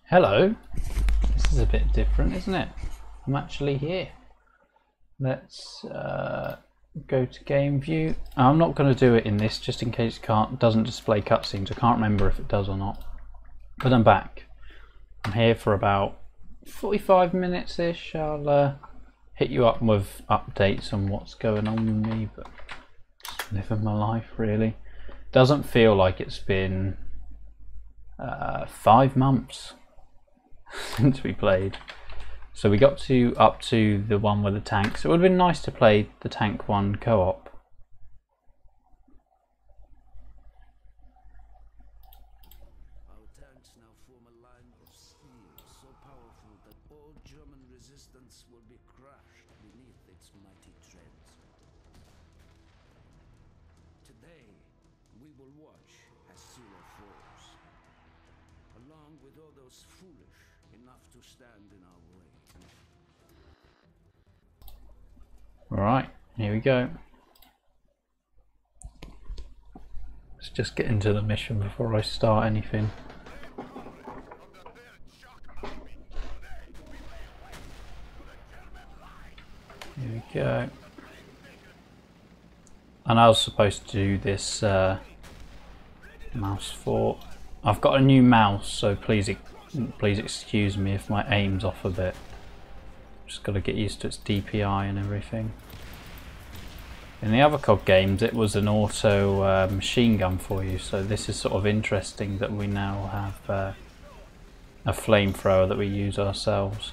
Hello. This is a bit different, isn't it? I'm actually here. Let's go to game view. I'm not going to do it in this just in case it doesn't display cutscenes. I can't remember if it does or not. But I'm back. I'm here for about 45 minutes ish. I'll hit you up with updates on what's going on with me, but just living my life really. Doesn't feel like it's been 5 months since we played. So we got up to the one with the tanks. It would have been nice to play the tank one co-op. Our tanks now form a line of steel so powerful that all German resistance will be crushed beneath its mighty treads. Today, we will watch as Zero falls, along with all those foolish enough to stand in our way. Alright, here we go. Let's just get into the mission before I start anything. Here we go. And I was supposed to do this mouse for. I've got a new mouse, so please excuse me if my aim's off a bit. Just got to get used to its DPI and everything. In the other COD games it was an auto machine gun for you, so this is sort of interesting that we now have a flamethrower that we use ourselves.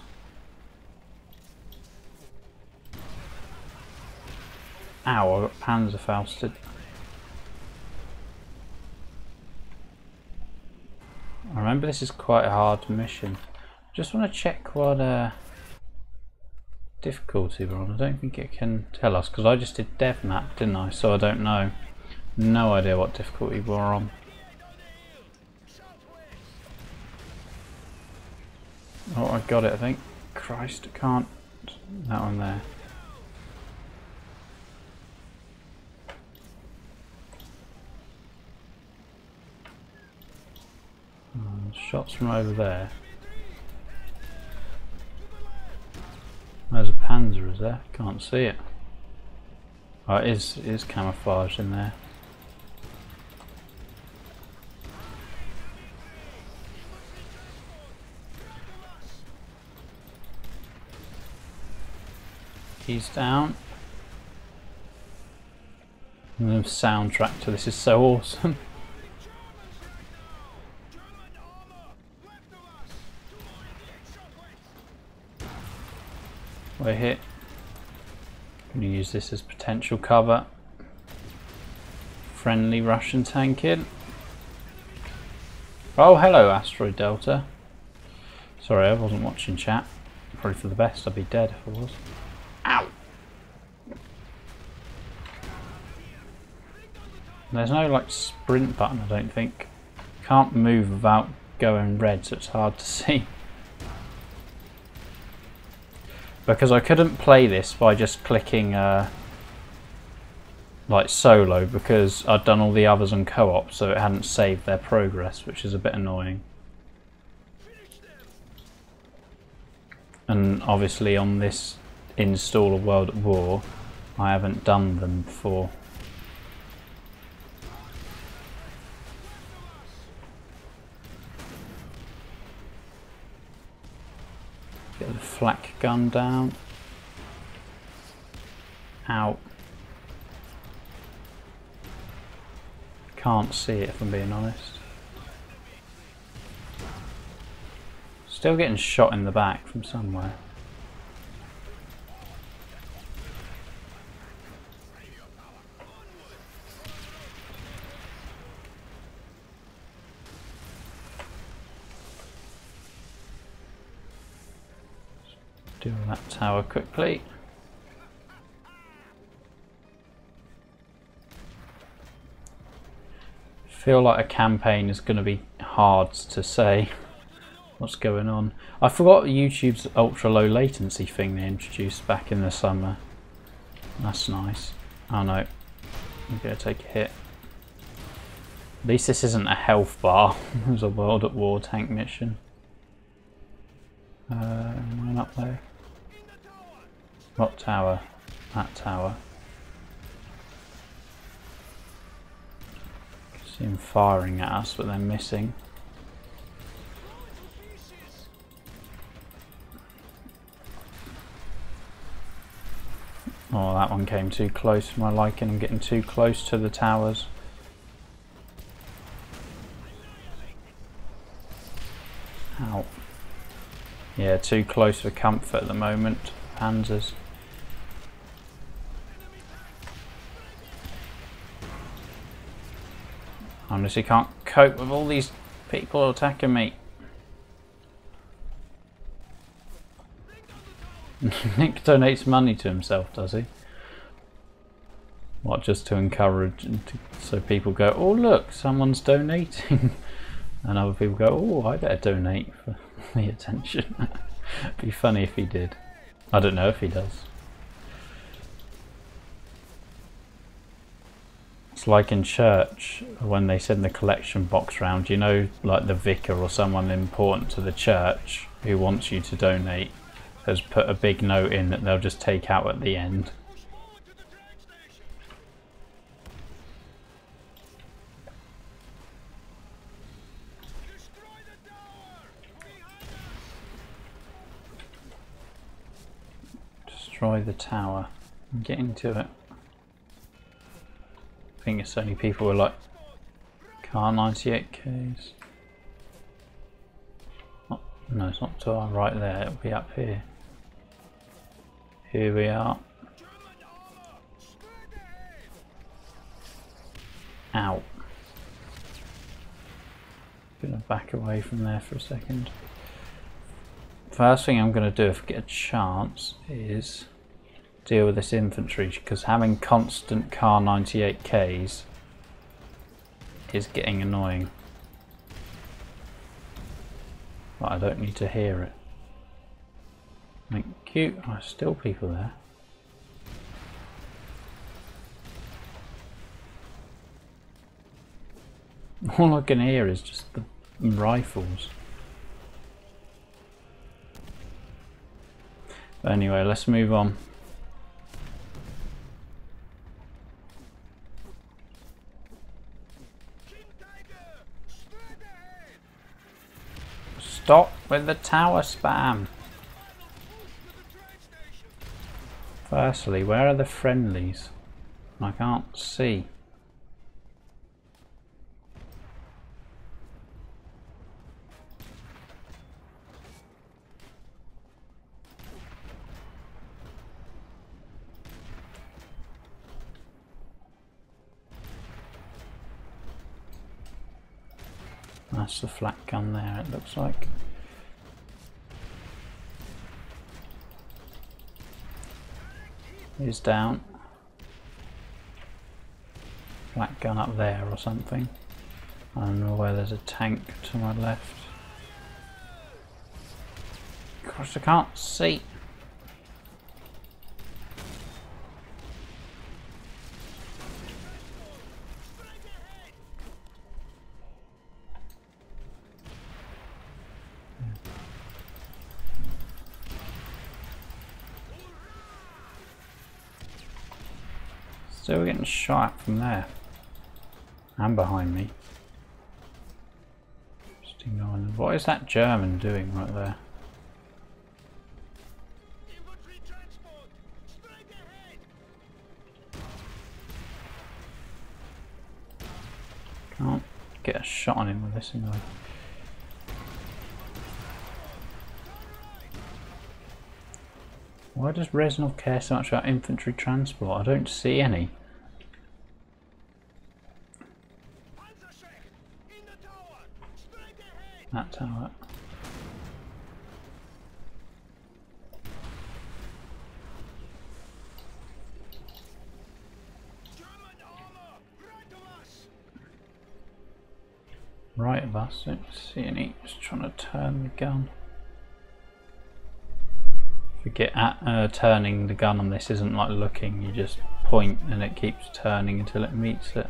Ow, I got panzerfausted. I remember this is quite a hard mission. Just want to check what difficulty we're on. I don't think it can tell us because I just did dev map, didn't I? So I don't know. No idea what difficulty we're on. Oh, I got it, I think. Christ, I can't. That one there. Shots from over there. There's a Panzer, is there? Can't see it. Oh, it is camouflaged in there. He's down. And the soundtrack to this is so awesome. We're hit. I'm going to use this as potential cover. Friendly Russian tank in. Oh, hello, Asteroid Delta. Sorry, I wasn't watching chat. Probably for the best, I'd be dead if I was. Ow! There's no like sprint button, I don't think. Can't move without going red, so it's hard to see. Because I couldn't play this by just clicking like solo, because I'd done all the others on co-op, so it hadn't saved their progress, which is a bit annoying. And obviously on this install of World at War, I haven't done them before. Get the flak gun down. Ow. Can't see it if I'm being honest. Still getting shot in the back from somewhere. Do that tower quickly. Feel like a campaign is going to be hard to say what's going on. I forgot YouTube's ultra low latency thing they introduced back in the summer. That's nice. Oh no, I'm going to take a hit. At least this isn't a health bar. It was a World at War tank mission. Anyone up there? What tower? That tower. See them firing at us, but they're missing. Oh, that one came too close for my liking. I'm getting too close to the towers. Ow. Yeah, too close for comfort at the moment. Panzers. I honestly can't cope with all these people attacking me. Nick donates money to himself, does he? What, just to encourage, so people go, oh look, someone's donating. And other people go, oh, I better donate for the attention. It'd be funny if he did. I don't know if he does. It's like in church when they send the collection box round, you know, like the vicar or someone important to the church who wants you to donate has put a big note in that they'll just take out at the end. Destroy the tower. Get into it. I think it's only people with like car 98Ks. Oh, no, it's not to our right there, it'll be up here. Here we are. Ow. Gonna back away from there for a second. First thing I'm gonna do if I get a chance is deal with this infantry, because having constant car 98Ks is getting annoying. But I don't need to hear it. Thank you. Oh, there's still people there. All I can hear is just the rifles. But anyway, let's move on. Stop with the tower spam. Firstly, where are the friendlies? I can't see. That's the flak gun there, it looks like. He's down. Flak gun up there or something. I don't know where there's a tank to my left. Gosh, I can't see. Still getting shot from there. And behind me. Just ignoring them. What is that German doing right there? Can't get a shot on him with this anyway. Why does Reznov care so much about infantry transport? I don't see any. That tower. Right of us, don't see any. Just trying to turn the gun. Forget turning the gun on this isn't like looking, you just point and it keeps turning until it meets it.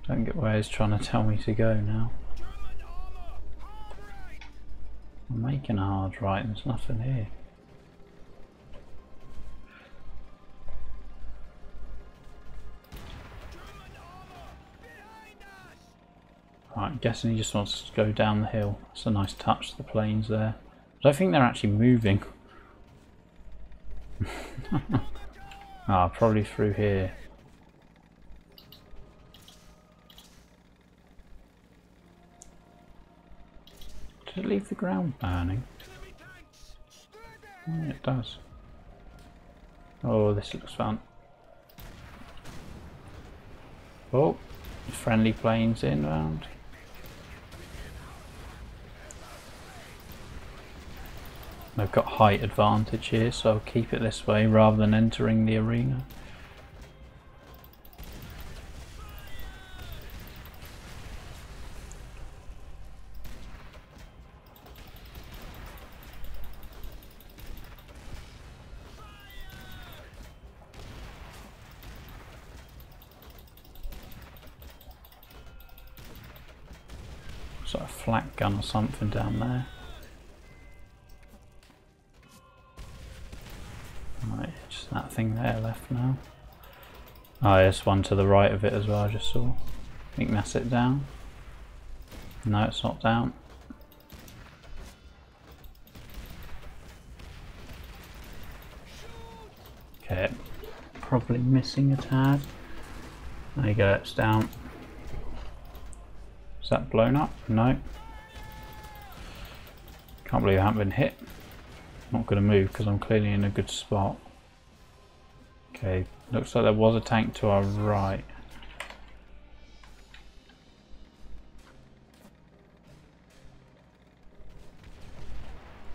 Don't get where he's trying to tell me to go now. I'm making a hard right, there's nothing here. Right, I'm guessing he just wants to go down the hill. It's a nice touch to the planes there. I don't think they're actually moving. Probably through here. Did it leave the ground burning? Oh, it does. Oh, this looks fun. Oh, friendly planes inbound. They've got height advantage here, so I'll keep it this way rather than entering the arena. Sort of flak gun or something down there. Right, just that thing there left now. Oh, there's one to the right of it as well, I just saw. I think that's it down. No, it's not down. Okay, probably missing a tad. There you go, it's down. Is that blown up? No. Can't believe I haven't been hit. Not going to move because I'm clearly in a good spot. Okay, looks like there was a tank to our right.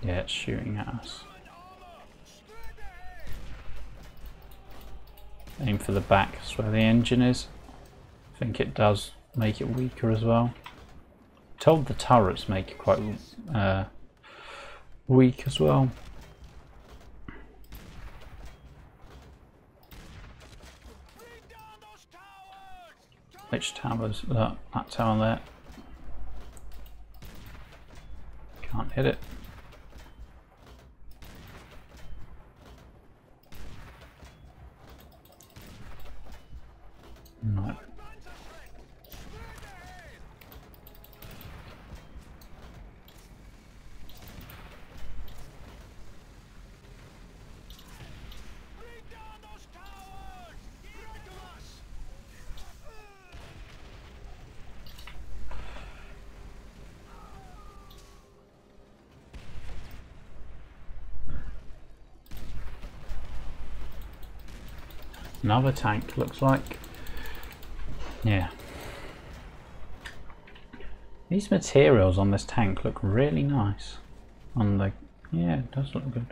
Yeah, it's shooting at us. Aim for the back, that's where the engine is. I think it does make it weaker as well. Told the turrets make it quite weak as well. Which towers? That tower there. Can't hit it. No. Another tank, looks like. Yeah. These materials on this tank look really nice. On the, yeah, it does look good.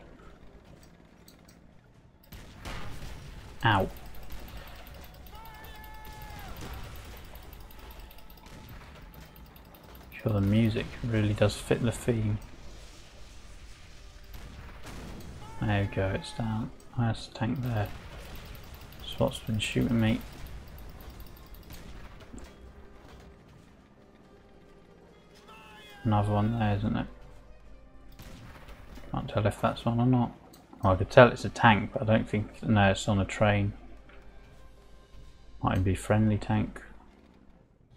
Ow. Sure, the music really does fit the theme. There we go, it's down. There's the tank there. What's been shooting me. Another one there, isn't it? Can't tell if that's one or not. Well, I could tell it's a tank, but I don't think. No, it's on a train. Might be friendly tank.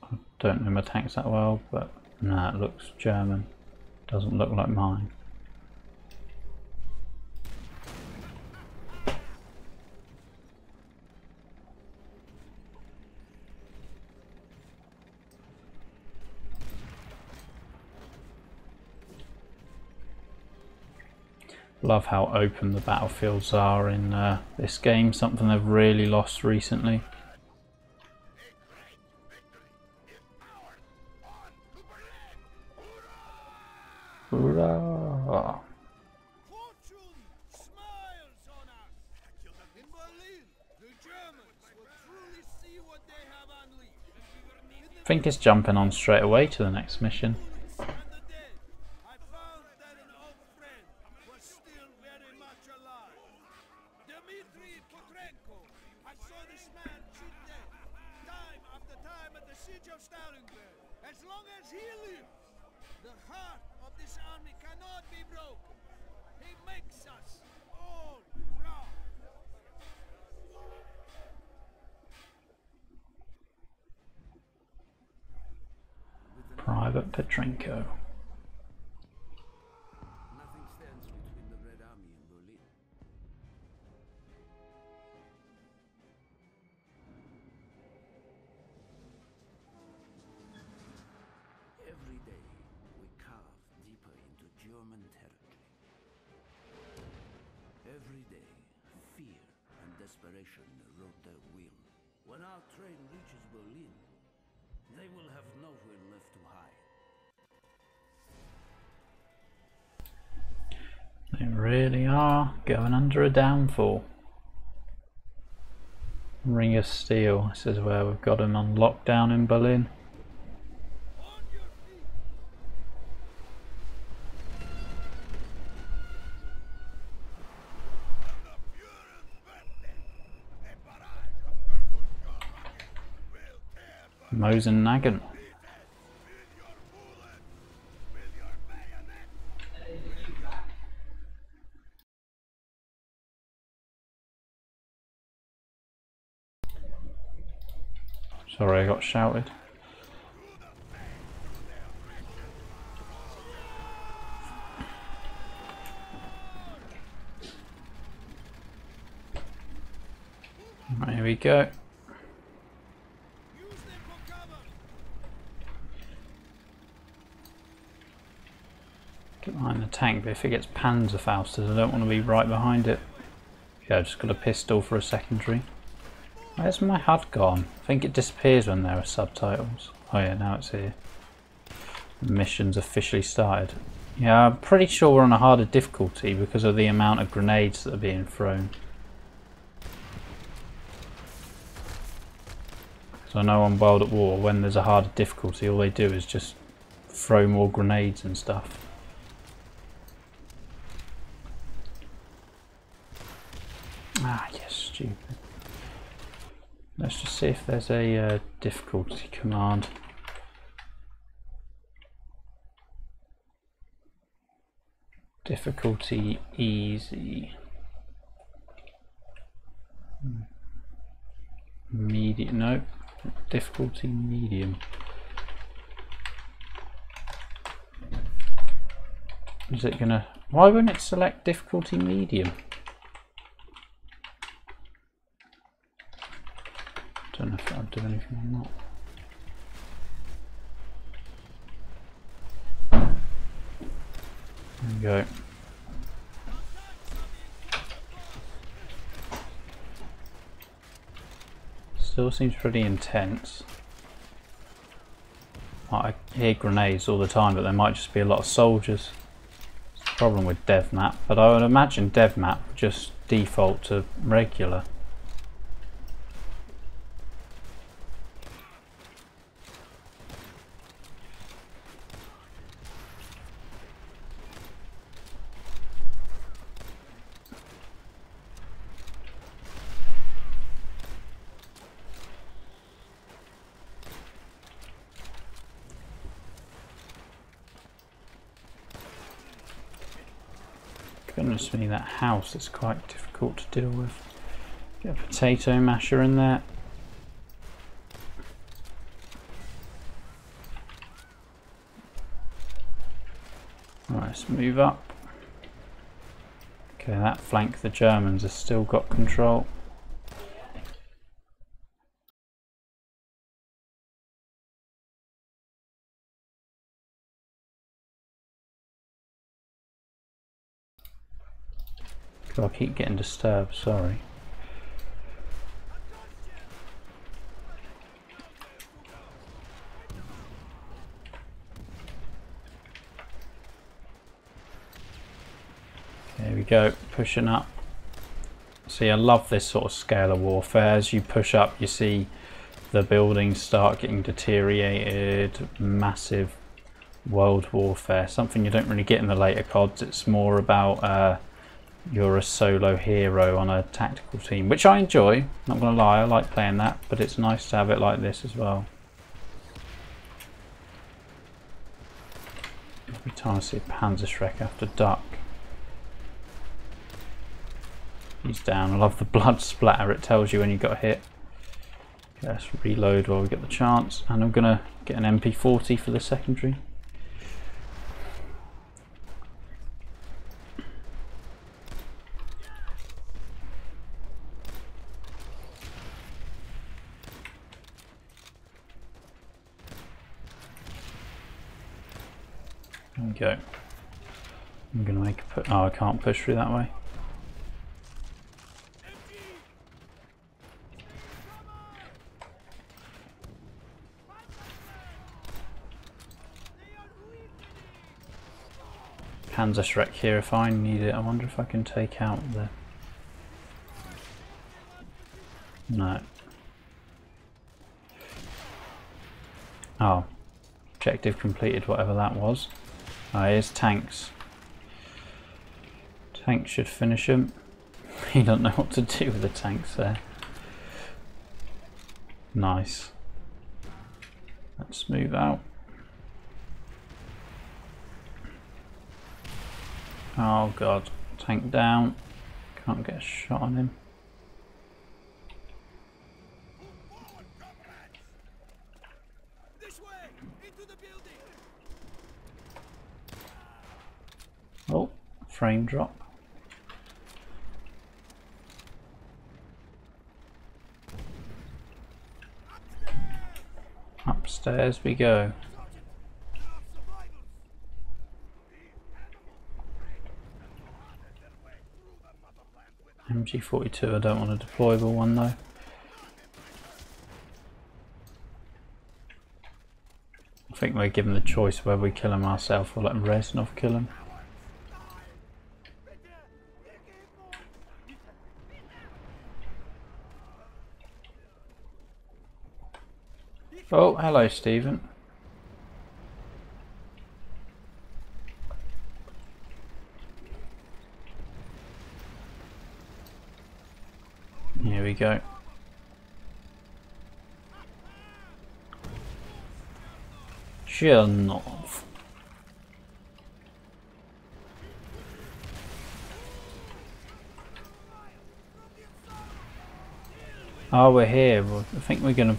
I don't know my tanks that well, but no, it looks German. Doesn't look like mine. Love how open the battlefields are in this game, something they've really lost recently. Hurrah! I think it's jumping on straight away to the next mission. siege of Stalingrad. As long as he lives, the heart of this army cannot be broken. He makes us all proud. Private Petrenko. Nothing stands between the Red Army and Berlin. Every day, we carve deeper into German territory. Every day, fear and desperation erode their will. When our train reaches Berlin, they will have nowhere left to hide. They really are going under a downfall. Ring of Steel, this is where we've got them on lockdown in Berlin. Mosenhagen. Sorry, I got shouted. Right, here we go. Get behind the tank, but if it gets Panzerfausted, I don't want to be right behind it. Yeah, I've just got a pistol for a secondary. Where's my HUD gone? I think it disappears when there are subtitles. Oh yeah, now it's here. The mission's officially started. Yeah, I'm pretty sure we're on a harder difficulty because of the amount of grenades that are being thrown. So I know on World at War, when there's a harder difficulty, all they do is just throw more grenades and stuff. Ah, yes, stupid. Let's just see if there's a difficulty command. Difficulty easy. Medium, no. Difficulty medium. Is it gonna... Why wouldn't it select difficulty medium? Don't know if that'll do anything or not. There we go. Still seems pretty intense. I hear grenades all the time, but there might just be a lot of soldiers. It's the problem with dev map, but I would imagine dev map would just default to regular. Goodness me, that house is quite difficult to deal with. Get a potato masher in there. Right, let's move up. Okay, that flank, the Germans have still got control. I keep getting disturbed, sorry. There we go, pushing up. See, I love this sort of scale of warfare. As you push up, you see the buildings start getting deteriorated. Massive world warfare. Something you don't really get in the later CODs. It's more about you're a solo hero on a tactical team, which I enjoy, not gonna lie, I like playing that, but it's nice to have it like this as well. Every time I see a Panzerschreck I have to duck. He's down. I love the blood splatter it tells you when you got hit. Okay, let's reload while we get the chance, and I'm gonna get an MP40 for the secondary. There we go. I'm gonna make a put. Oh, I can't push through that way. Panzerschreck here if I need it. I wonder if I can take out the... No. Oh. Objective completed, whatever that was. Oh, here's tanks. Tanks should finish him. He doesn't know what to do with the tanks there. Nice. Let's move out. Oh god, tank down. Can't get a shot on him. This way, into the building. Oh, frame drop. Upstairs we go. MG42, I don't want a deployable one though. I think we're given the choice whether we kill him ourselves or let Reznov kill him. Oh, hello Stephen. Here we go. Chernov. Oh, we're here. Well, I think we're going to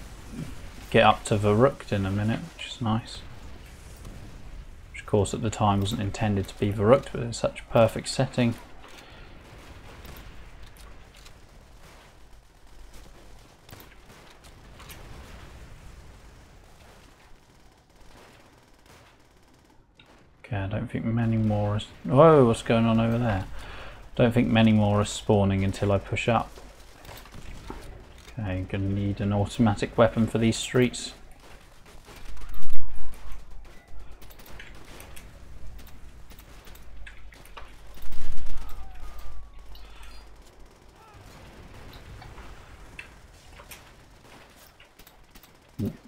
get up to Verrucht in a minute, which is nice. Which of course at the time wasn't intended to be Verrucht, but it's such a perfect setting. Okay, I don't think many more are... Whoa, what's going on over there? Don't think many more are spawning until I push up. Okay, gonna need an automatic weapon for these streets.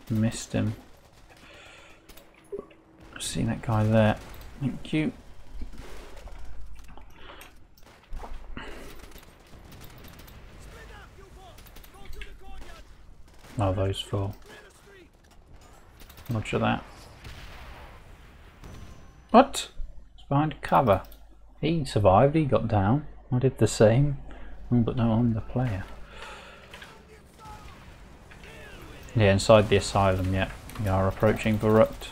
Missed him. See that guy there. Thank you. Oh, those four. Roger that. What? It's behind cover. He survived, he got down. I did the same. Oh, but no, I'm the player. Yeah, inside the asylum, yeah. We are approaching Verrucht.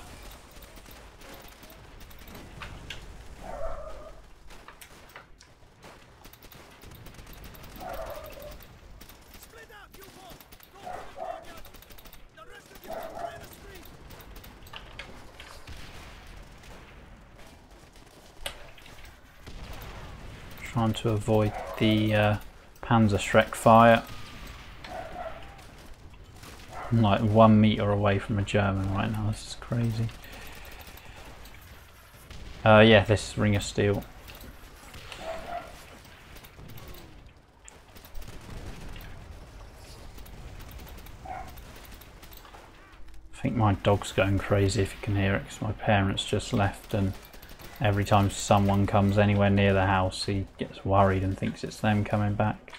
Trying to avoid the Panzerschreck fire. I'm like 1 meter away from a German right now, this is crazy. Yeah, this is Ring of Steel. I think my dog's going crazy if you can hear it, because my parents just left and every time someone comes anywhere near the house he gets worried and thinks it's them coming back.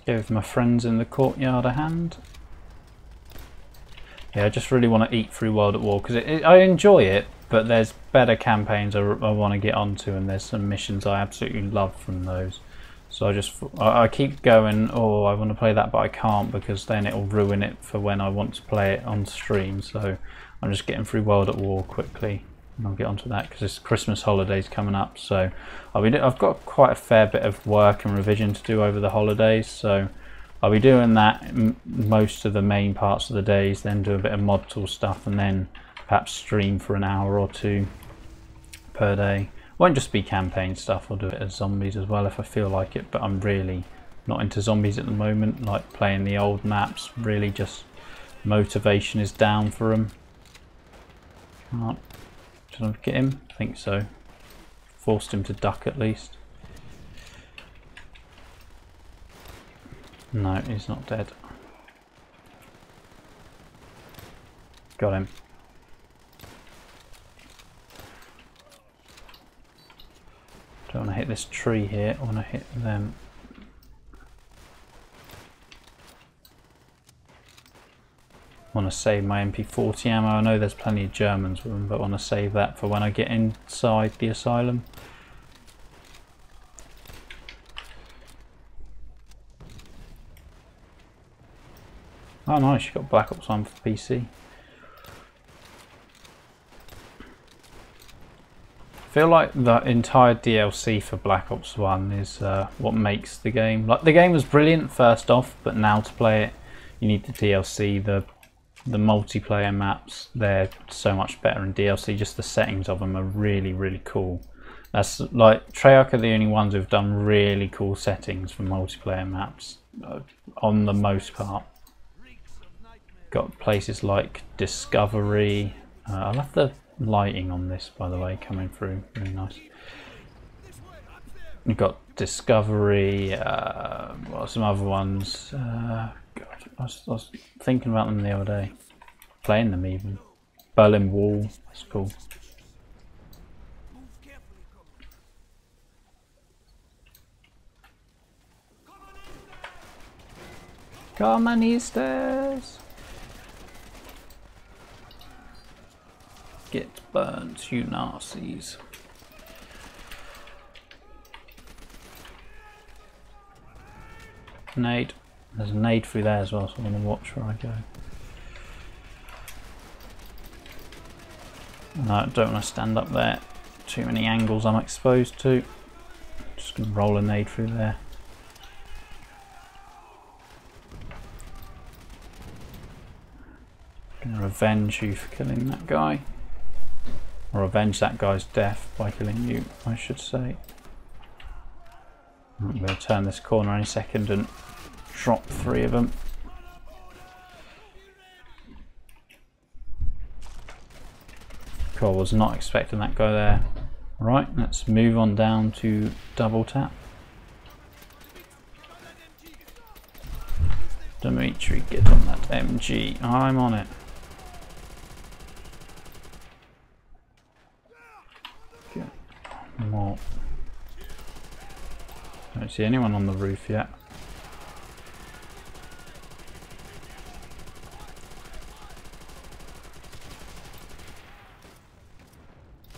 Give my friends in the courtyard a hand. Yeah, I just really want to eat through World at War because I enjoy it, but there's better campaigns I want to get onto, and there's some missions I absolutely love from those. So I keep going, oh, I want to play that, but I can't because then it'll ruin it for when I want to play it on stream. So I'm just getting through World at War quickly, and I'll get onto that because it's Christmas holidays coming up. So I've got quite a fair bit of work and revision to do over the holidays. So I'll be doing that most of the main parts of the days, then do a bit of mod tool stuff, and then perhaps stream for an hour or two per day. Won't just be campaign stuff, I'll do it as zombies as well if I feel like it, but I'm really not into zombies at the moment, like playing the old maps, really just motivation is down for them. Oh, should I get him? I think so. Forced him to duck at least. No, he's not dead. Got him. Don't want to hit this tree here, I want to hit them. I want to save my MP40 ammo. I know there's plenty of Germans with them, but I want to save that for when I get inside the asylum. Oh nice, you got Black Ops 1 for PC. I feel like the entire DLC for Black Ops 1 is what makes the game. Like, the game was brilliant first off, but now to play it you need the DLC. The multiplayer maps, they're so much better in DLC. Just the settings of them are really, really cool. That's like Treyarch are the only ones who've done really cool settings for multiplayer maps on the most part. Got places like Discovery. I love the lighting on this, by the way, coming through, really nice. You've got Discovery, well, some other ones. God, I was thinking about them the other day, playing them even. Berlin Wall, that's cool. Communistas! Get burnt, you Nazis. Nade. There's a nade through there as well, so I'm going to watch where I go. No, I don't want to stand up there. Too many angles I'm exposed to. Just going to roll a nade through there. Going to revenge you for killing that guy. Or avenge that guy's death by killing you, I should say. I'm going to turn this corner any second and drop 3 of them. Cool, was not expecting that guy there. Right, let's move on down to double tap. Dimitri, get on that MG. I'm on it. More. Don't see anyone on the roof yet.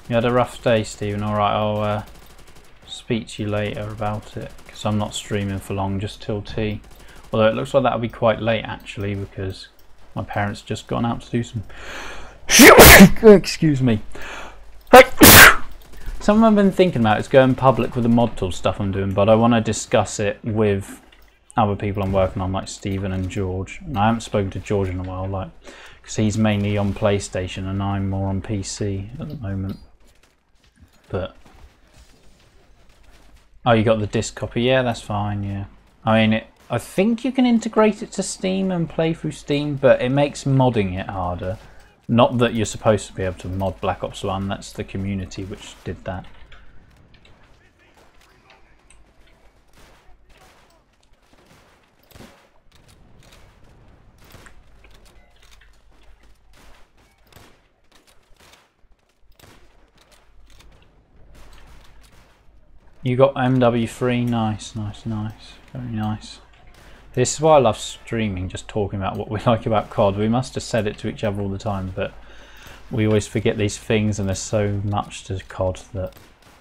You had a rough day, Stephen. Alright, I'll speak to you later about it, because I'm not streaming for long, just till tea. Although it looks like that'll be quite late actually, because my parents just gone out to do some excuse me. Something I've been thinking about is going public with the mod tool stuff I'm doing, but I want to discuss it with other people I'm working on, like Stephen and George. And I haven't spoken to George in a while, like, because he's mainly on PlayStation and I'm more on PC at the moment. But oh, you got the disc copy? Yeah, that's fine. Yeah, I mean, I think you can integrate it to Steam and play through Steam, but it makes modding it harder. Not that you're supposed to be able to mod Black Ops 1, that's the community which did that. You got MW3, nice, nice, nice, very nice. This is why I love streaming, just talking about what we like about COD. We must have said it to each other all the time, but we always forget these things, and there's so much to COD that,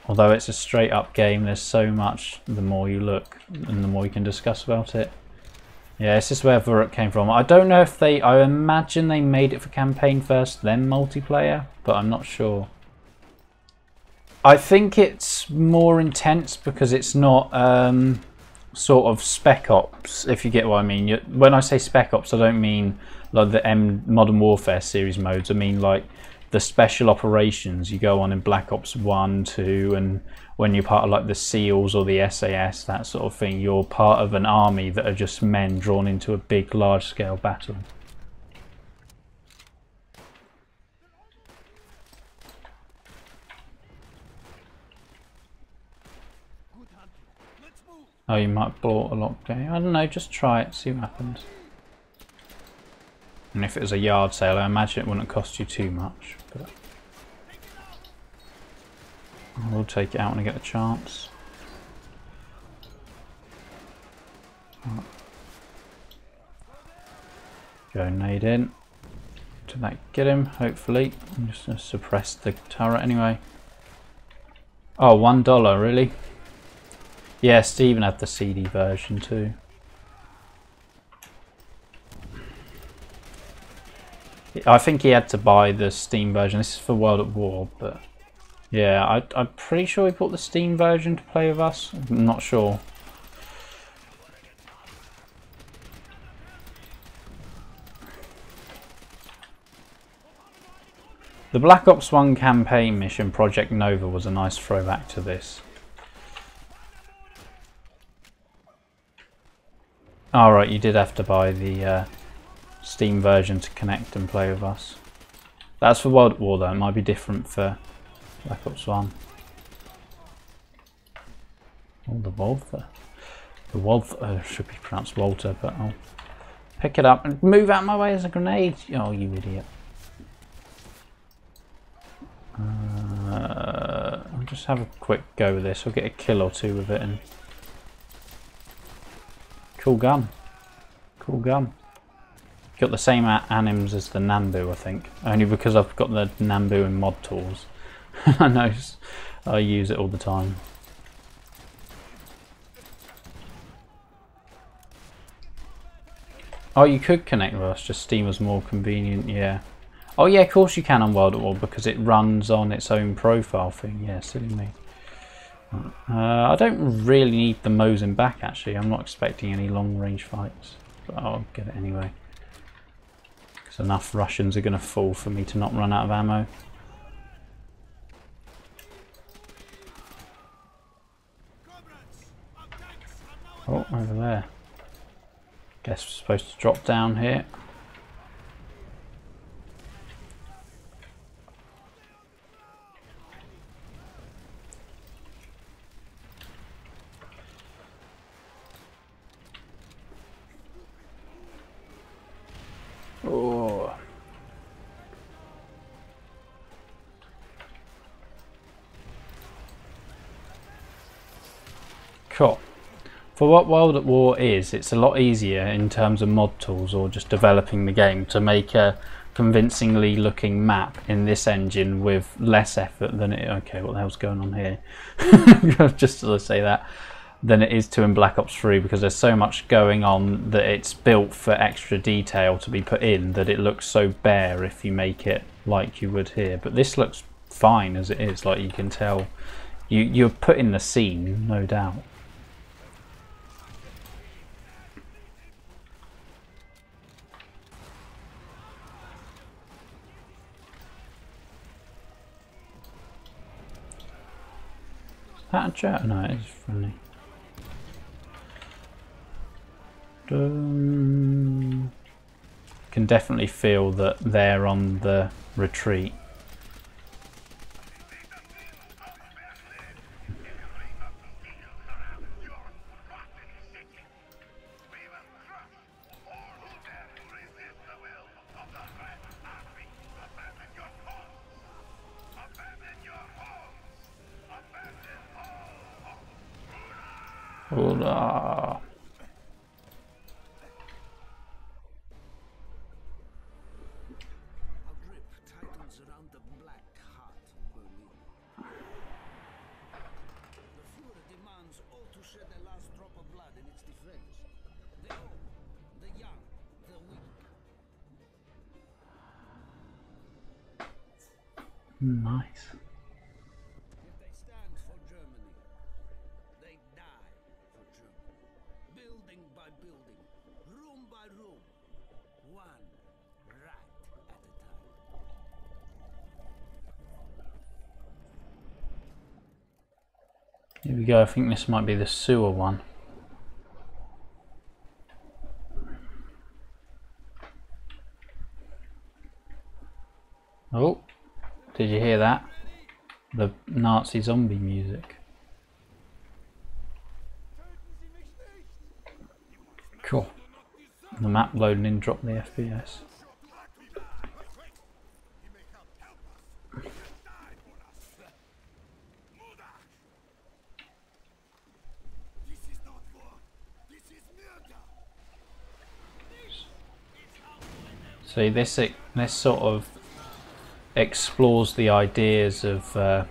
although it's a straight up game, there's so much the more you look and the more you can discuss about it. Yeah, this is where Varuk came from. I don't know if they, I imagine they made it for campaign first, then multiplayer, but I'm not sure. I think it's more intense because it's not sort of Spec Ops, if you get what I mean. When I say Spec Ops, I don't mean like the Modern Warfare series modes. I mean like the special operations you go on in Black Ops 1, 2, and when you're part of like the SEALs or the SAS, that sort of thing, you're part of an army that are just men drawn into a big, large-scale battle. Oh, you might have bought a lock game. I don't know, just try it, see what happens. And if it was a yard sale, I imagine it wouldn't cost you too much. But I will take it out when I get a chance. Right. Go nade in. Did that get him? Hopefully. I'm just going to suppress the turret anyway. Oh, $1, really? Yeah, Steven had the CD version too. I think he had to buy the Steam version. This is for World at War, but yeah, I'm pretty sure he bought the Steam version to play with us. I'm not sure. The Black Ops 1 campaign mission, Project Nova, was a nice throwback to this. Alright, you did have to buy the Steam version to connect and play with us. That's for World at War though, it might be different for Black Ops 1. Oh, the Walther. The Walther should be pronounced Walter, but I'll pick it up and move out of my way as a grenade. Oh, you idiot. I'll just have a quick go with this. I'll get a kill or two with it. And cool gun. Cool gun. Got the same anims as the Nambu, I think. Only because I've got the Nambu in mod tools. I know I use it all the time. Oh, you could connect with us, just Steam was more convenient, yeah. Oh yeah, of course you can on World at War because it runs on its own profile thing. Yeah, silly me. I don't really need the Mosin back actually. I'm not expecting any long range fights, but I'll get it anyway. Because enough Russians are going to fall for me to not run out of ammo. Oh, over there. Guess we're supposed to drop down here. Oh. Cool. For what World at War is, it's a lot easier in terms of mod tools or just developing the game to make a convincingly looking map in this engine with less effort than it. Okay, what the hell's going on here? Just as I say that, than it is to in Black Ops 3 because there's so much going on that it's built for extra detail to be put in that it looks so bare if you make it like you would here. But this looks fine as it is, like you can tell. You're put in the scene, no doubt. Is that a jet? No, it is friendly. Can definitely feel that they're on the retreat. Hola. shed the last drop of blood in its defense. The old, the young, the weak. Nice. If they stand for Germany, they die for Germany. Building by building, room by room, one rat at a time. Here we go, I think this might be the sewer one. Oh, did you hear that? The Nazi zombie music. Cool. The map loading in dropped the FPS. See, this sort of explores the ideas of the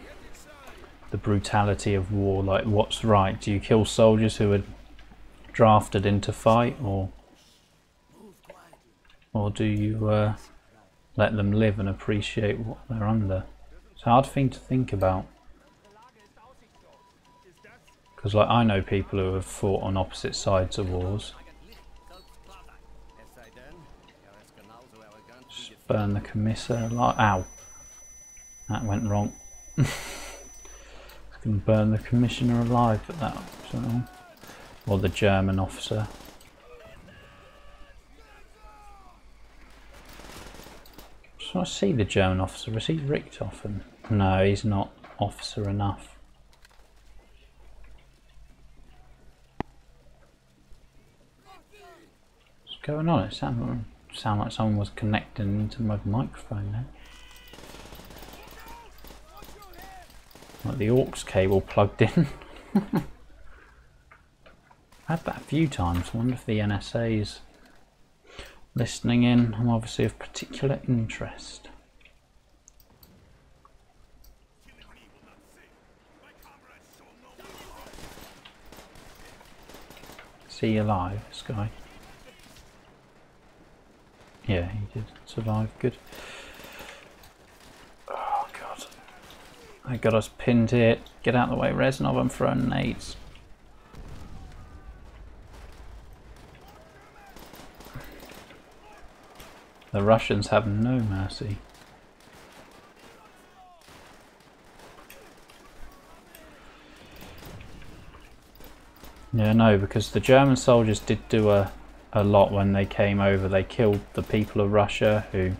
brutality of war. Like, what's right? Do you kill soldiers who are drafted in to fight, or do you let them live and appreciate what they're under? It's a hard thing to think about, because like, I know people who have fought on opposite sides of wars. Just burn the commissar. Ow, that went wrong. Can burn the commissioner alive at that, so. Or the German officer. Just want to see the German officer. Is he Richthofen? No, he's not officer enough. What's going on? It sounded like someone was connecting into my microphone there. Like the aux cable plugged in. I've had that a few times. I wonder if the NSA's listening in. I'm obviously of particular interest. Is he alive, this guy? Yeah, he did survive. Good. Oh god. They got us pinned here. Get out of the way, Reznov. I'm throwing nades. The Russians have no mercy. Yeah, no, because the German soldiers did do a lot when they came over. They killed the people of Russia who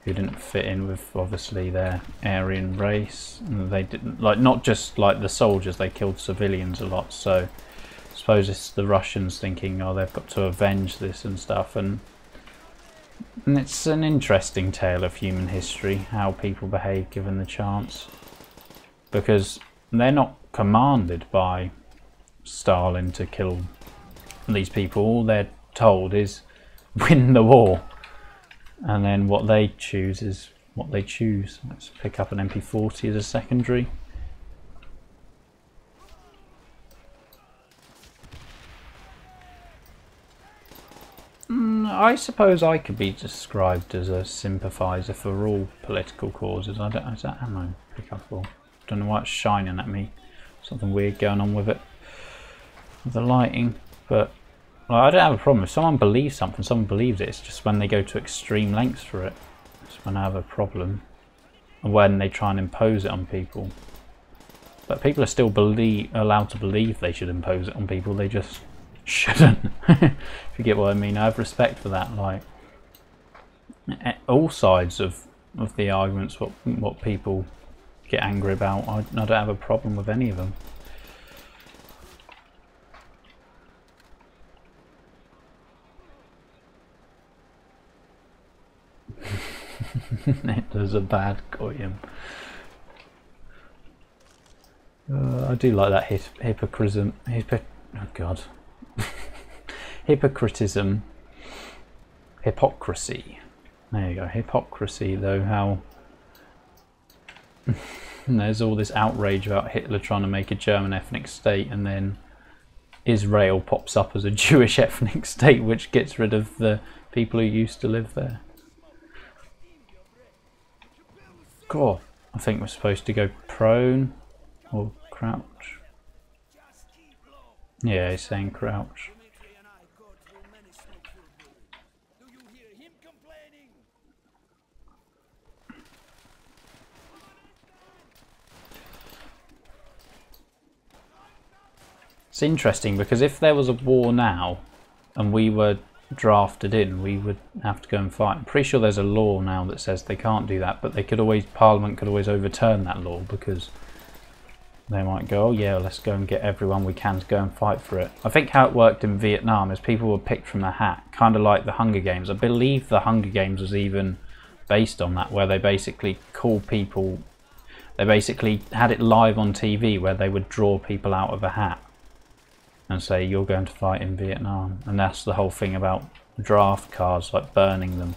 didn't fit in with obviously their Aryan race. And they didn't, like, not just like the soldiers, they killed civilians a lot. So I suppose it's the Russians thinking, oh, they've got to avenge this and stuff. And it's an interesting tale of human history, how people behave given the chance, because they're not commanded by Stalin to kill these people. All they're told is win the war, and then what they choose is what they choose. Let's pick up an MP40 as a secondary. I suppose I could be described as a sympathiser for all political causes. I don't. Is that ammo pick up or? Don't know why it's shining at me. Something weird going on with it, with the lighting. But well, I don't have a problem if someone believes something. Someone believes it. It's just when they go to extreme lengths for it. That's when I have a problem. And when they try and impose it on people. But people are still allowed to believe they should impose it on people. They just shouldn't. If you get what I mean. I have respect for that. Like all sides of the arguments, what people get angry about, I don't have a problem with any of them. Hitler's a bad goyim. I do like that hypocritism. Oh god. Hypocritism. Hypocrisy. There you go. Hypocrisy, though, how there's all this outrage about Hitler trying to make a German ethnic state, and then Israel pops up as a Jewish ethnic state, which gets rid of the people who used to live there. Cool. I think we're supposed to go prone or crouch. Yeah, he's saying crouch. It's interesting because if there was a war now and we were drafted in, we would have to go and fight. I'm pretty sure there's a law now that says they can't do that, but they could always, Parliament could always overturn that law, because they might go, oh yeah, let's go and get everyone we can to go and fight for it. I think how it worked in Vietnam is people were picked from a hat, kind of like the Hunger Games. I believe the Hunger Games was even based on that, where they basically call people, they basically had it live on TV where they would draw people out of a hat and say, you're going to fight in Vietnam. And that's the whole thing about draft cards, like burning them,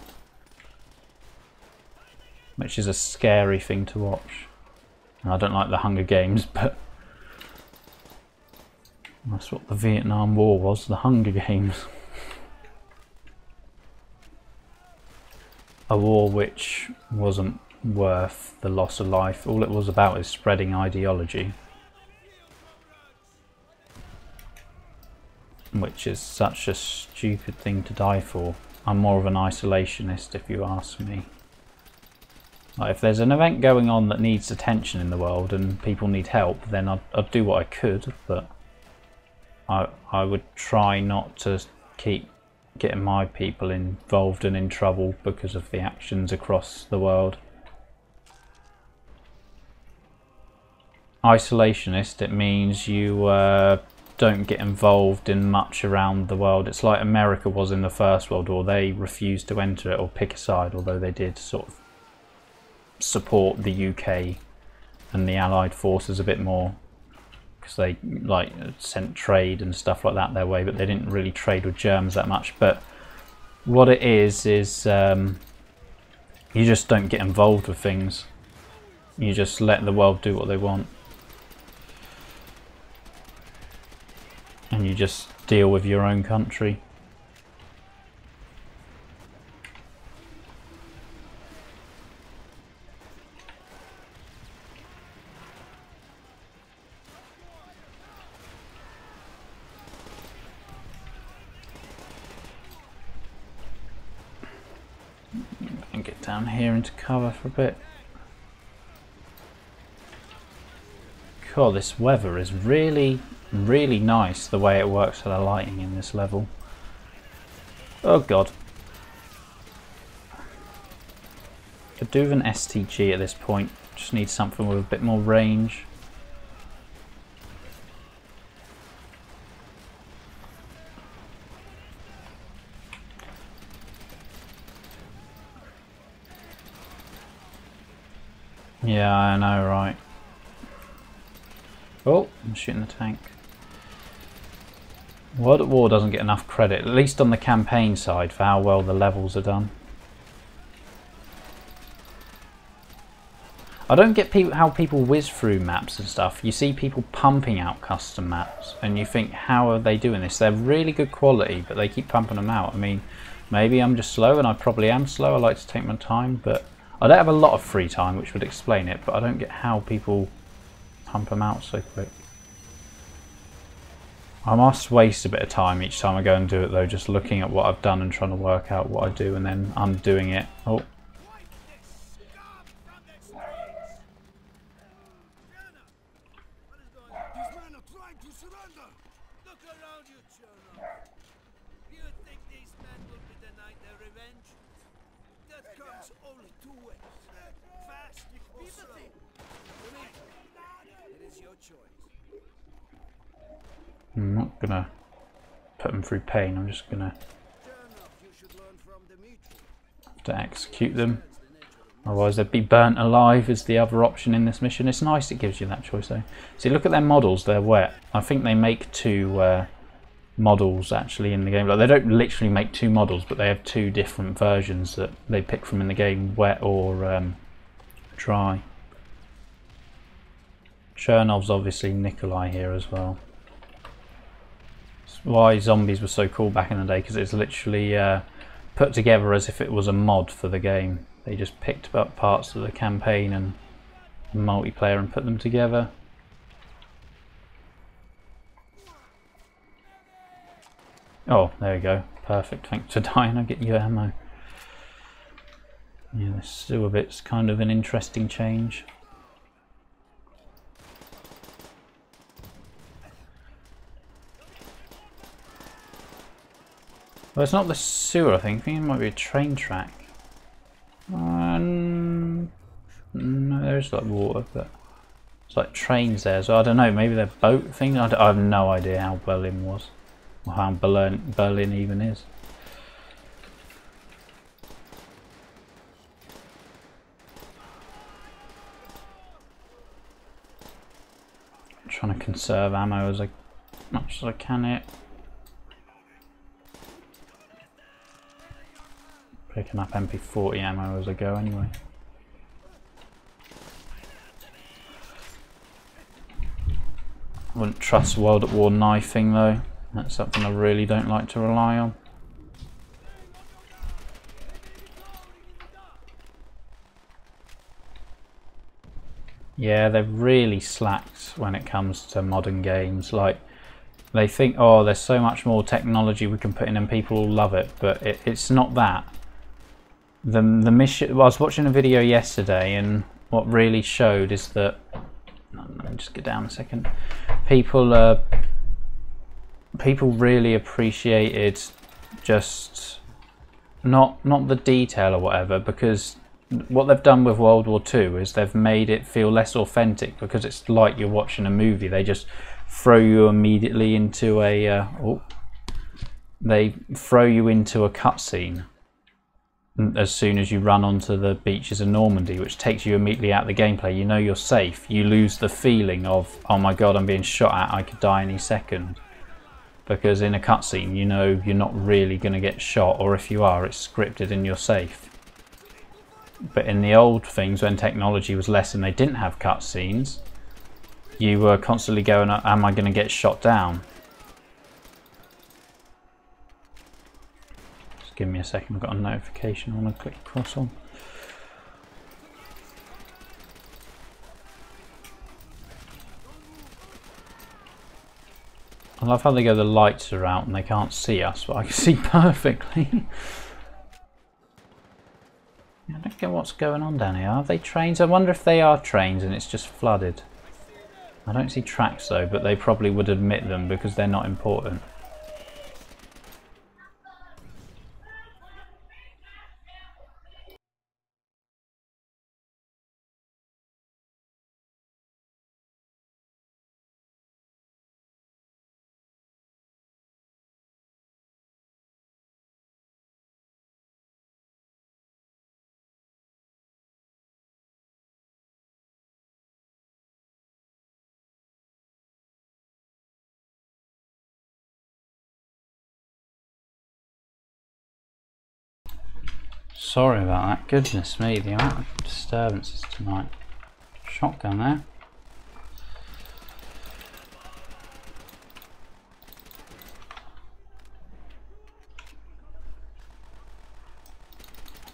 which is a scary thing to watch. And I don't like the Hunger Games, but that's what the Vietnam War was, the Hunger Games. A war which wasn't worth the loss of life. All it was about is spreading ideology, which is such a stupid thing to die for. I'm more of an isolationist, if you ask me. Like, if there's an event going on that needs attention in the world and people need help, then I'd do what I could, but I would try not to keep getting my people involved and in trouble because of the actions across the world. Isolationist, it means you don't get involved in much around the world. It's like America was in the First World War. They refused to enter it or pick a side, although they did sort of support the UK and the Allied forces a bit more, because they like sent trade and stuff like that their way, but they didn't really trade with Germans that much. But what it is you just don't get involved with things. You just let the world do what they want. And you just deal with your own country. And get down here into cover for a bit. God, this weather is really nice, the way it works for the lighting in this level. Oh god. Could do with an STG at this point. Just need something with a bit more range. Yeah, I know, right? Oh, I'm shooting the tank. World at War doesn't get enough credit, at least on the campaign side, for how well the levels are done. I don't get how people whiz through maps and stuff. You see people pumping out custom maps and you think, how are they doing this? They're really good quality, but they keep pumping them out. I mean, maybe I'm just slow, and I probably am slow. I like to take my time, but I don't have a lot of free time, which would explain it, but I don't get how people pump them out so quick. I must waste a bit of time each time I go and do it though, just looking at what I've done and trying to work out what I do and then undoing it. Oh. I'm not gonna put them through pain, I'm just gonna have to execute them. Otherwise they'd be burnt alive is the other option in this mission. It's nice it gives you that choice though. See, look at their models, they're wet. I think they make two models actually in the game. Like, they don't literally make two models, but they have two different versions that they pick from in the game, wet or dry. Chernov's obviously Nikolai here as well. why zombies were so cool back in the day, because it's literally put together as if it was a mod for the game. They just picked up parts of the campaign and multiplayer and put them together. Oh, there we go. Perfect. Thanks for dying. I get you ammo. Yeah, this sewer bit's kind of an interesting change. Well, it's not the sewer, I think. I think it might be a train track. No, there's like water, but it's like trains there, so I don't know, maybe they're boat things? I have no idea how Berlin was, or how Berlin even is. I'm trying to conserve ammo as much as I can here. Picking up MP40 ammo as I go anyway. I wouldn't trust World at War knifing though. That's something I really don't like to rely on. Yeah, they've really slacked when it comes to modern games. Like, they think, oh, there's so much more technology we can put in and people will love it, but it's not that. The mission. I was watching a video yesterday, and what really showed is that. Let me just get down a second. People really appreciated just not the detail or whatever, because what they've done with World War II is they've made it feel less authentic, because it's like you're watching a movie. They just throw you immediately into a they throw you into a cutscene as soon as you run onto the beaches of Normandy, which takes you immediately out of the gameplay. You know you're safe. You lose the feeling of, oh my god, I'm being shot at, I could die any second. Because in a cutscene, you know you're not really going to get shot, or if you are, it's scripted and you're safe. But in the old things, when technology was less and they didn't have cutscenes, you were constantly going, am I going to get shot down? Give me a second, I've got a notification I want to click across on. I love how they go, the lights are out and they can't see us, but I can see perfectly. I don't get what's going on down here. Are they trains? I wonder if they are trains and it's just flooded. I don't see tracks though, but they probably would admit them because they're not important. Sorry about that. Goodness me, the amount of disturbances tonight. Shotgun there.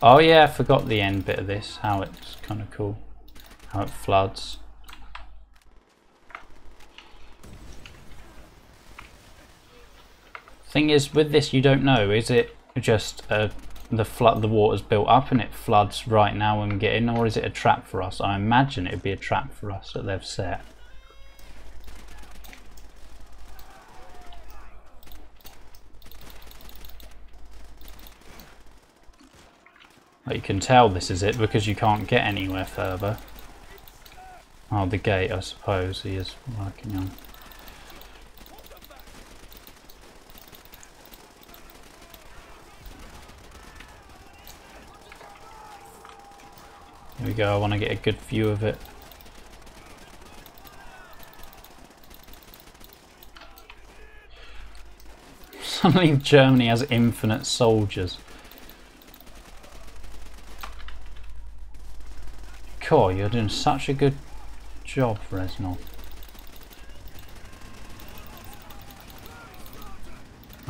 Oh yeah, I forgot the end bit of this, how it's kind of cool. How it floods. Thing is, with this you don't know, is it just the water's built up and it floods right now when we get in, or is it a trap for us? I imagine it'd be a trap for us that they've set. But you can tell this is it because you can't get anywhere further. Oh, the gate, I suppose he is working on. Here we go, I want to get a good view of it. Suddenly Germany has infinite soldiers. Cool, you're doing such a good job, Reznov.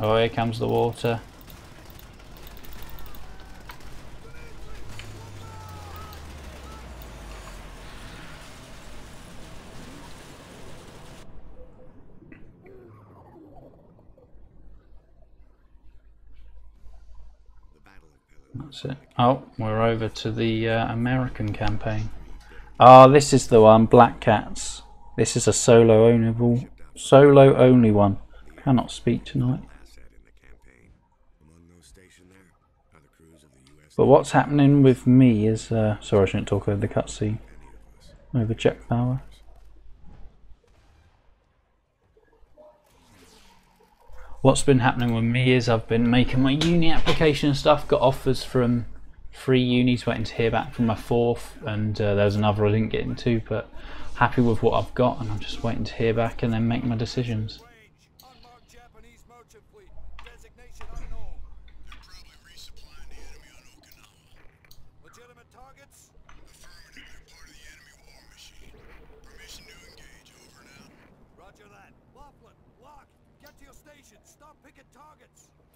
Oh, here comes the water. That's it. Oh, we're over to the American campaign. Ah, this is the one, Black Cats. This is a solo only one. Cannot speak tonight. But what's happening with me is sorry, I shouldn't talk over the cutscene. Over check power. What's been happening with me is I've been making my uni application and stuff, got offers from 3 unis, waiting to hear back from my 4th, and there's another I didn't get into, but happy with what I've got, and I'm just waiting to hear back and then make my decisions.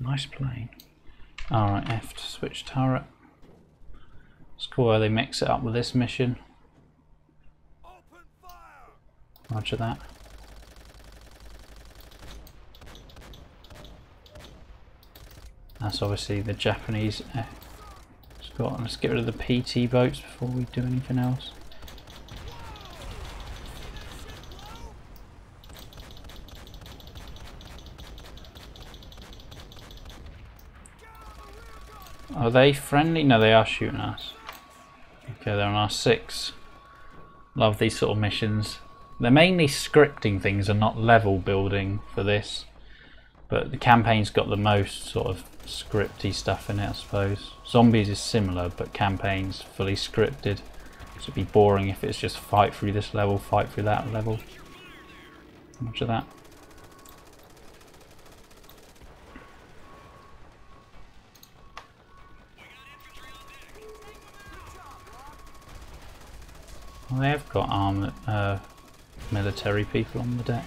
Nice plane. Alright, F to switch turret. It's cool how they mix it up with this mission. Roger that. That's obviously the Japanese F. Let's get rid of the PT boats before we do anything else. Are they friendly? No, they are shooting us. Okay, they're on our 6. Love these sort of missions. They're mainly scripting things and not level building for this. But the campaign's got the most sort of scripty stuff in it, I suppose. Zombies is similar, but campaign's fully scripted. So it'd be boring if it's just fight through this level, fight through that level. Much of that. Well, they have got armored military people on the deck.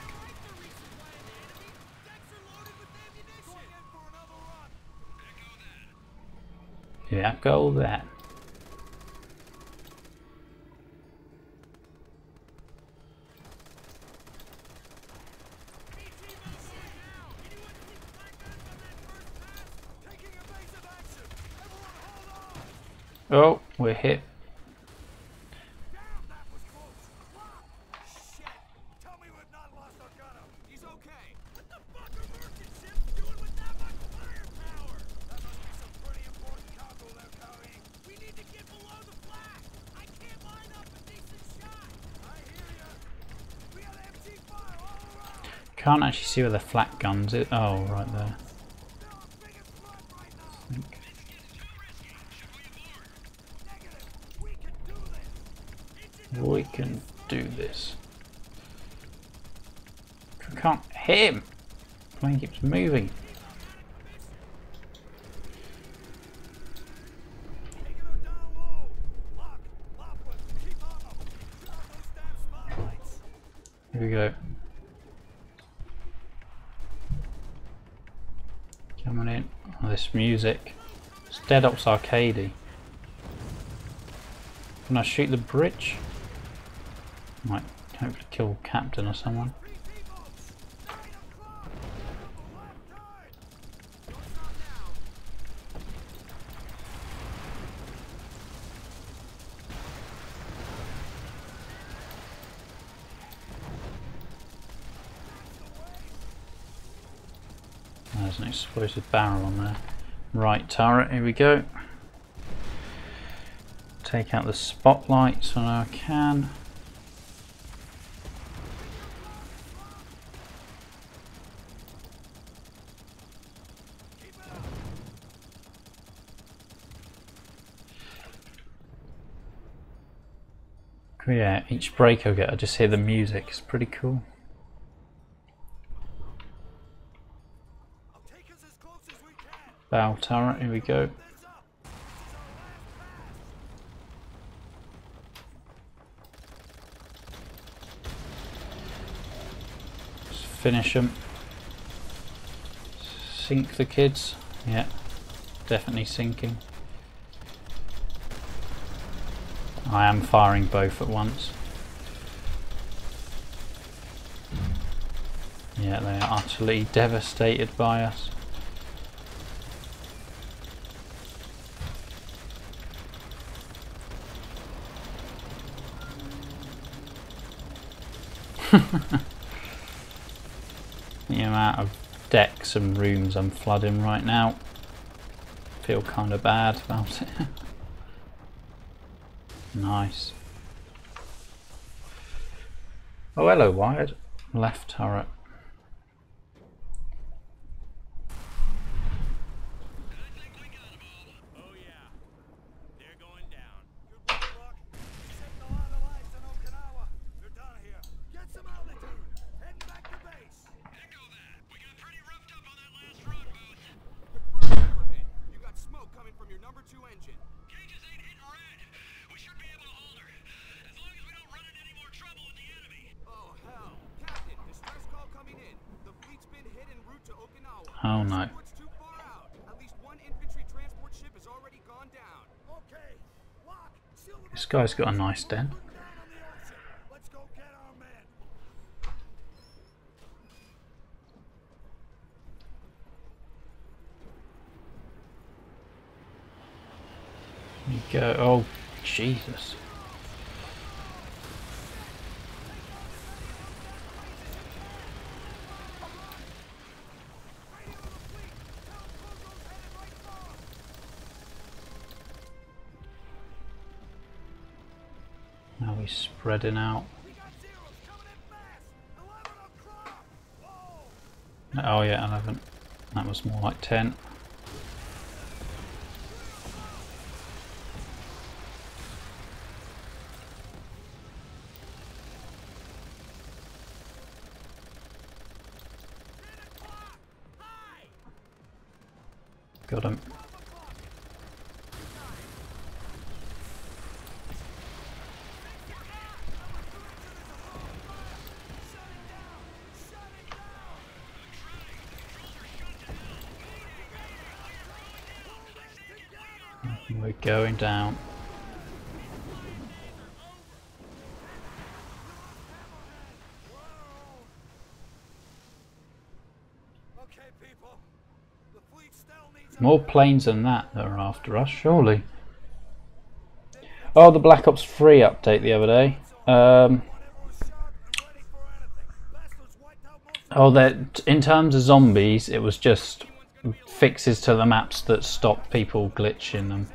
Yeah, go that. Oh, we're hit. Can't actually see where the flak guns is. Oh, right there. We can do this. I can't hit him. The plane keeps moving. Here we go. Coming in. Oh, this music. It's Dead Ops Arcade. Can I shoot the bridge? Might hopefully kill Captain or someone. There's an explosive barrel on there. Right turret, here we go. Take out the spotlights on our can. Yeah, each break I get, I just hear the music. It's pretty cool. Bow turret, here we go. Just finish them. Sink the kids. Yeah, definitely sinking. I am firing both at once. Yeah, they are utterly devastated by us. The amount of decks and rooms I'm flooding right now. Feel kind of bad about it. Nice. Oh, hello, Wired. Left turret. Oh yeah, they're going down. Good luck. You saved a lot of lives in Okinawa. They're done here. Get some altitude. Heading back to base. Echo that. We got pretty roughed up on that last run, Booth. The first never hit. You got smoke coming from your number 2 engine. Gauges ain't hitting red. We should be able to hold her. As long as we don't run into any more trouble with the enemy. Oh hell. Captain, distress call coming in. The fleet's been hit en route to Okinawa. Oh no. Too far out. At least one infantry transport ship has already gone down. Okay. Lock. Seal the This guy's got a nice den. down on the ocean. Let's go get our men. You go. Oh, Jesus. Now he's spreading out. We got zeros coming in fast. 11 o'clock. Whoa. Oh yeah, 11. That was more like 10. Got him. We're going down. Okay, people. The fleet still needs More planes than that are after us, surely. Oh, the Black Ops 3 update the other day. Oh, that in terms of zombies, it was just fixes to the maps that stop people glitching them.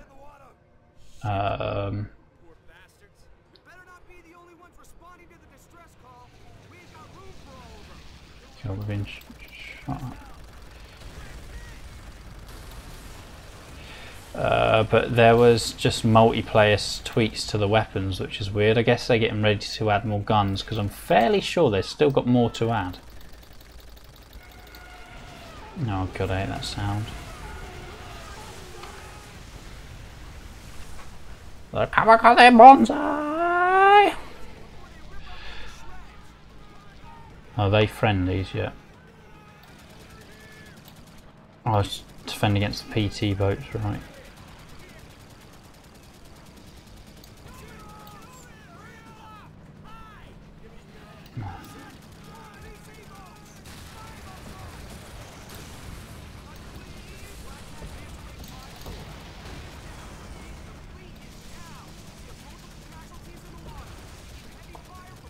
Poor bastards. Better not be the only ones responding to the distress call. We ain't got room for all of them. God, we've been shot at. But there was just multiplayer tweaks to the weapons, which is weird. I guess they're getting ready to add more guns, because I'm fairly sure they've still got more to add. Oh god, I hate that sound. The Kamikaze Bonsai! Are they friendlies yet? Oh, I was defending against the PT boats, right.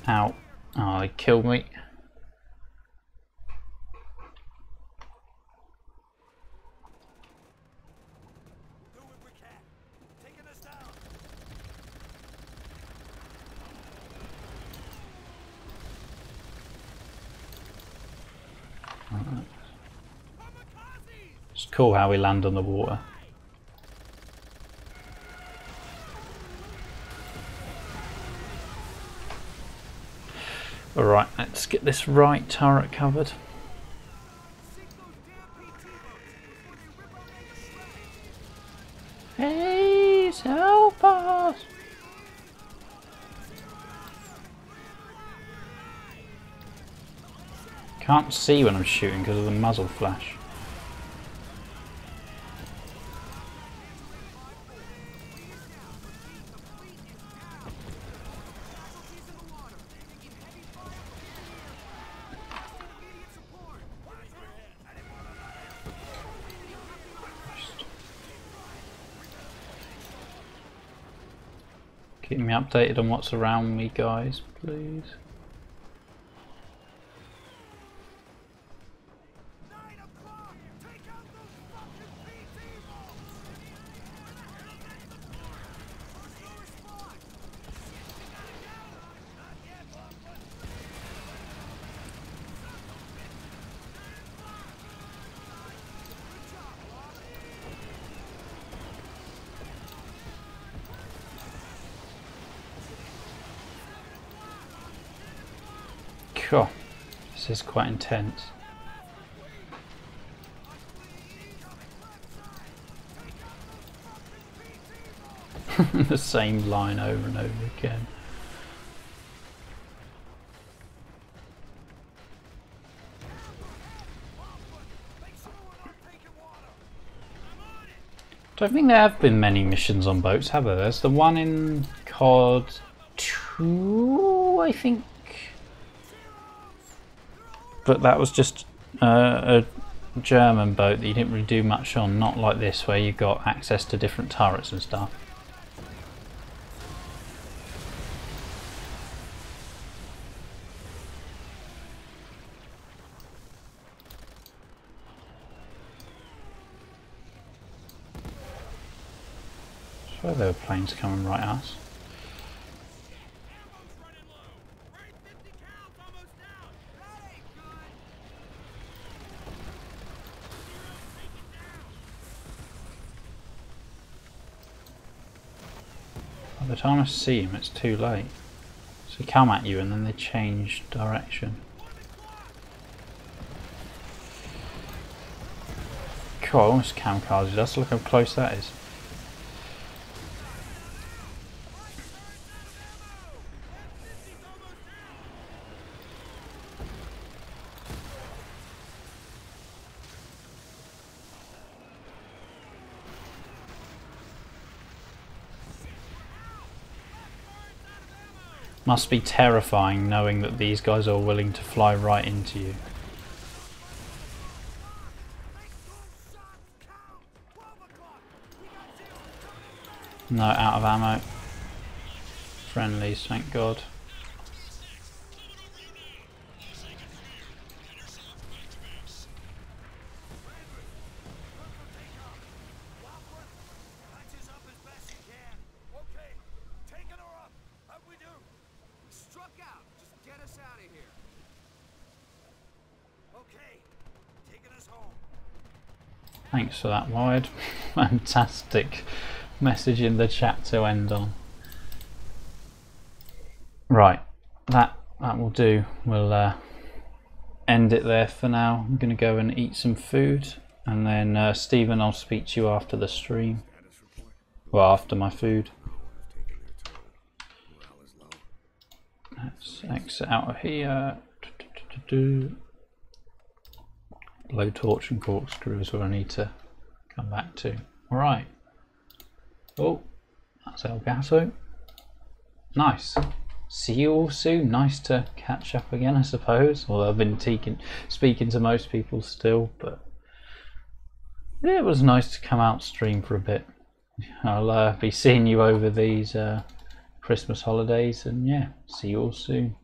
Ow. Oh, they killed me. Do what we can. Taking us down. It's cool how we land on the water. Alright, let's get this right turret covered. Sink those damn PT boats before they rip our men to shreds. Please help us! Can't see when I'm shooting because of the muzzle flash. Keep me updated on what's around me, guys, please. Cool. This is quite intense. The same line over and over again. Don't think there have been many missions on boats, have there? There's the one in COD 2, I think. But that was just a German boat that you didn't really do much on, not like this where you got access to different turrets and stuff. I swear there were planes coming right at us. By the time I see him, it's too late. So they come at you and then they change direction. Cool, I almost kamikazed us. Look how close that is. Must be terrifying knowing that these guys are willing to fly right into you. No, out of ammo. Friendlies, thank God. Thanks for that, Wide. Fantastic message in the chat to end on. Right, that will do. We'll end it there for now. I'm going to go and eat some food, and then Stephen, I'll speak to you after the stream. Well, after my food. Let's exit out of here. Blowtorch and corkscrew is what I need to come back to. Alright. Oh, that's El Gato. Nice. See you all soon. Nice to catch up again, I suppose. Although I've been speaking to most people still, but yeah, it was nice to come out stream for a bit. I'll be seeing you over these Christmas holidays, and yeah, see you all soon.